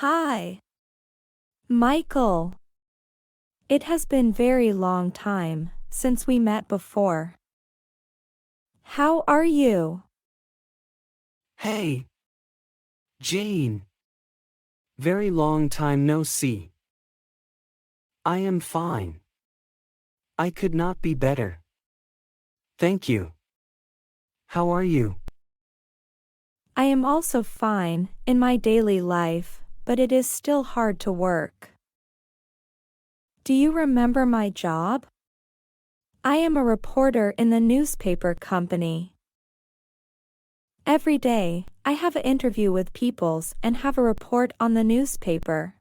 Hi, Michael. It has been very long time since we met before. How are you? Hey, Jane. Very long time no see. I am fine. I could not be better. Thank you. How are you? I am also fine in my daily life, but it is still hard to work. Do you remember my job? I am a reporter in the newspaper company. Every day, I have an interview with peoples and have a report on the newspaper.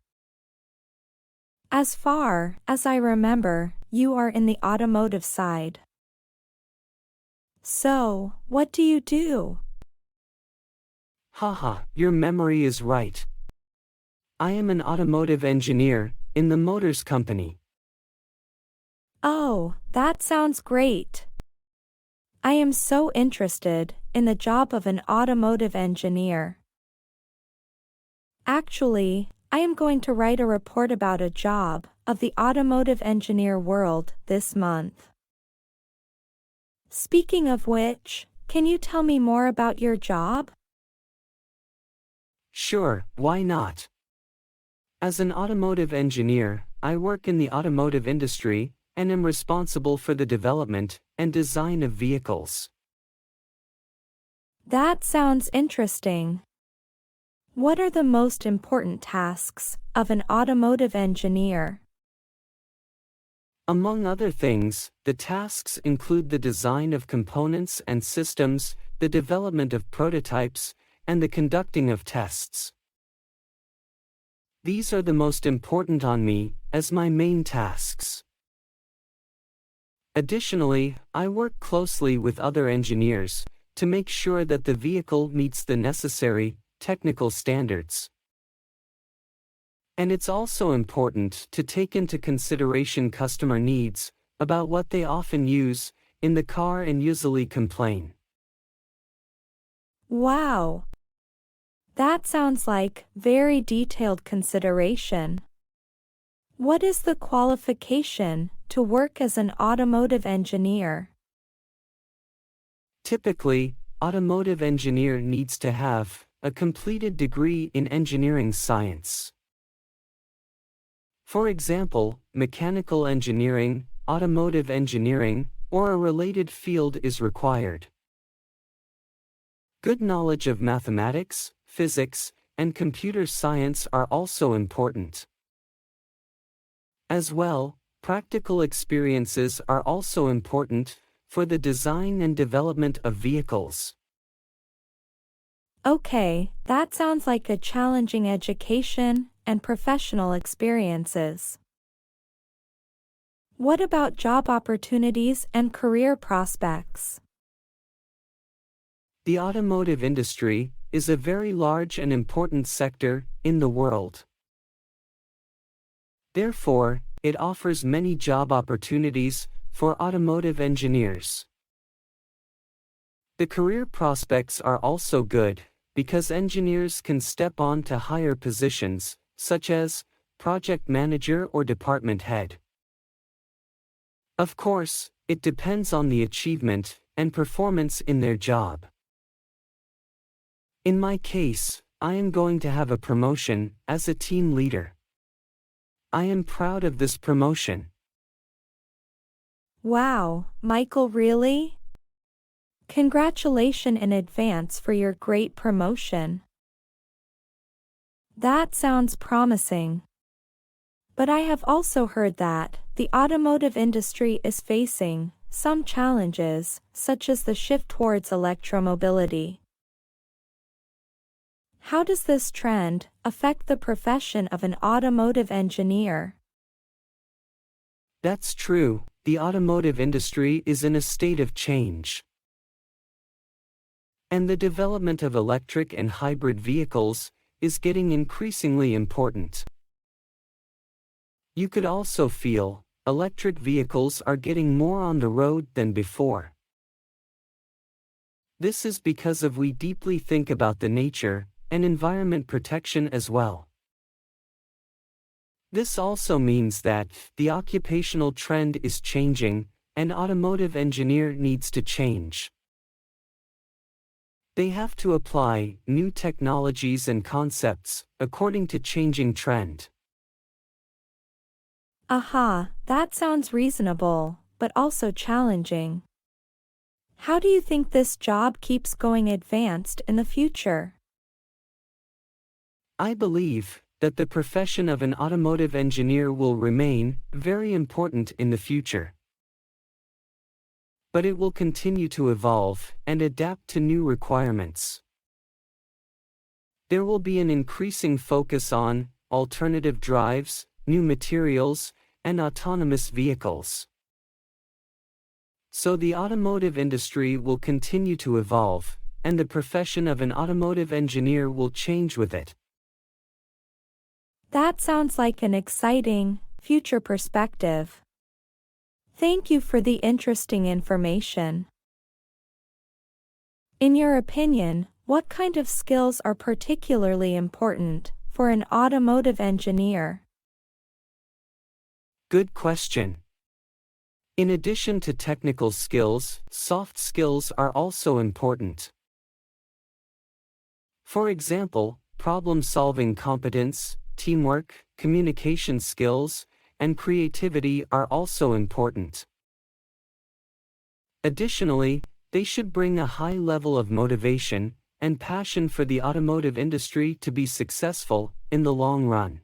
As far as I remember, you are in the automotive side. So, what do you do? Haha, your memory is right. I am an automotive engineer in the motors company. Oh, that sounds great. I am so interested in the job of an automotive engineer. Actually, I am going to write a report about a job of the automotive engineer world this month. Speaking of which, can you tell me more about your job? Sure, why not? As an automotive engineer, I work in the automotive industry and am responsible for the development and design of vehicles. That sounds interesting. What are the most important tasks of an automotive engineer? Among other things, the tasks include the design of components and systems, the development of prototypes, and the conducting of tests. These are the most important on me, as my main tasks. Additionally, I work closely with other engineers to make sure that the vehicle meets the necessary technical standards. And it's also important to take into consideration customer needs about what they often use in the car and usually complain. Wow! That sounds like very detailed consideration. What is the qualification to work as an automotive engineer? Typically, automotive engineer needs to have a completed degree in engineering science. For example, mechanical engineering, automotive engineering, or a related field is required. Good knowledge of mathematics, physics, and computer science are also important. As well, practical experiences are also important for the design and development of vehicles. Okay, that sounds like a challenging education and professional experiences. What about job opportunities and career prospects? The automotive industry is a very large and important sector in the world. Therefore, it offers many job opportunities for automotive engineers. The career prospects are also good because engineers can step on to higher positions, such as project manager or department head. Of course, it depends on the achievement and performance in their job. In my case, I am going to have a promotion as a team leader. I am proud of this promotion. Wow, Michael, really? Congratulations in advance for your great promotion. That sounds promising. But I have also heard that the automotive industry is facing some challenges, such as the shift towards electromobility. How does this trend affect the profession of an automotive engineer? That's true, the automotive industry is in a state of change. And the development of electric and hybrid vehicles is getting increasingly important. You could also feel electric vehicles are getting more on the road than before. This is because we deeply think about the nature and environment protection as well. This also means that the occupational trend is changing, and automotive engineer needs to change. They have to apply new technologies and concepts according to changing trend. Aha, that sounds reasonable, but also challenging. How do you think this job keeps going advanced in the future? I believe that the profession of an automotive engineer will remain very important in the future. But it will continue to evolve and adapt to new requirements. There will be an increasing focus on alternative drives, new materials, and autonomous vehicles. So the automotive industry will continue to evolve, and the profession of an automotive engineer will change with it. That sounds like an exciting, future perspective. Thank you for the interesting information. In your opinion, what kind of skills are particularly important for an automotive engineer? Good question. In addition to technical skills, soft skills are also important. For example, problem-solving competence, teamwork, communication skills, and creativity are also important. Additionally, they should bring a high level of motivation and passion for the automotive industry to be successful in the long run.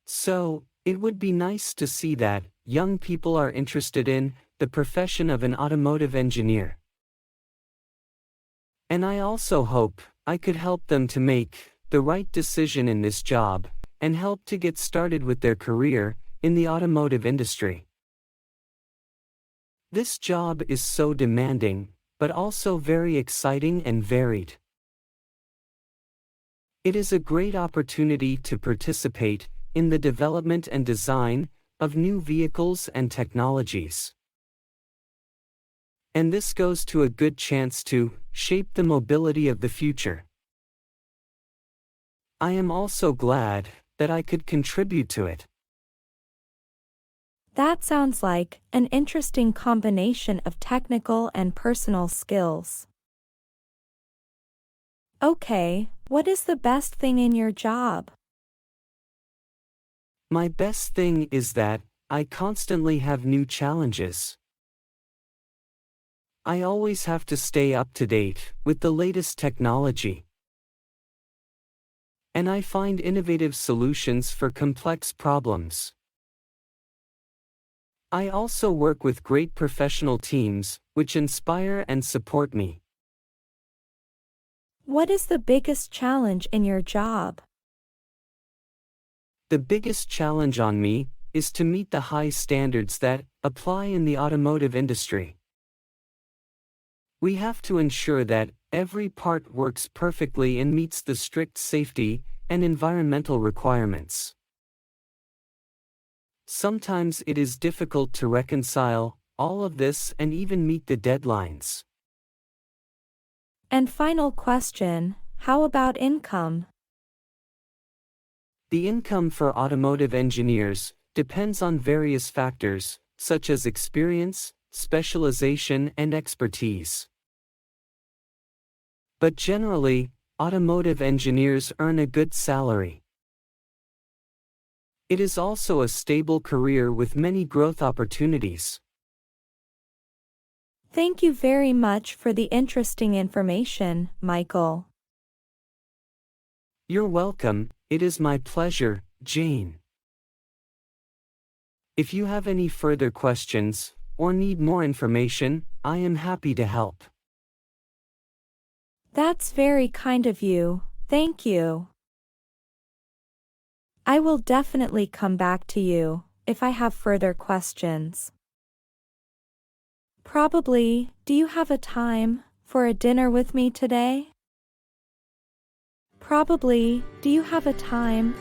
So, it would be nice to see that young people are interested in the profession of an automotive engineer. And I also hope I could help them to make the right decision in this job and help to get started with their career in the automotive industry. This job is so demanding, but also very exciting and varied. It is a great opportunity to participate in the development and design of new vehicles and technologies. And this goes to a good chance to shape the mobility of the future. I am also glad that I could contribute to it. That sounds like an interesting combination of technical and personal skills. Okay, what is the best thing in your job? My best thing is that I constantly have new challenges. I always have to stay up to date with the latest technology. And I find innovative solutions for complex problems. I also work with great professional teams, which inspire and support me. What is the biggest challenge in your job? The biggest challenge on me is to meet the high standards that apply in the automotive industry. We have to ensure that every part works perfectly and meets the strict safety and environmental requirements. Sometimes it is difficult to reconcile all of this and even meet the deadlines. And final question, how about income? The income for automotive engineers depends on various factors, such as experience, specialization, and expertise. But generally, automotive engineers earn a good salary. It is also a stable career with many growth opportunities. Thank you very much for the interesting information, Michael. You're welcome, it is my pleasure, Jane. If you have any further questions, or need more information, I am happy to help. That's very kind of you, thank you. I will definitely come back to you if I have further questions. Probably, do you have a time for a dinner with me today? Probably, do you have a time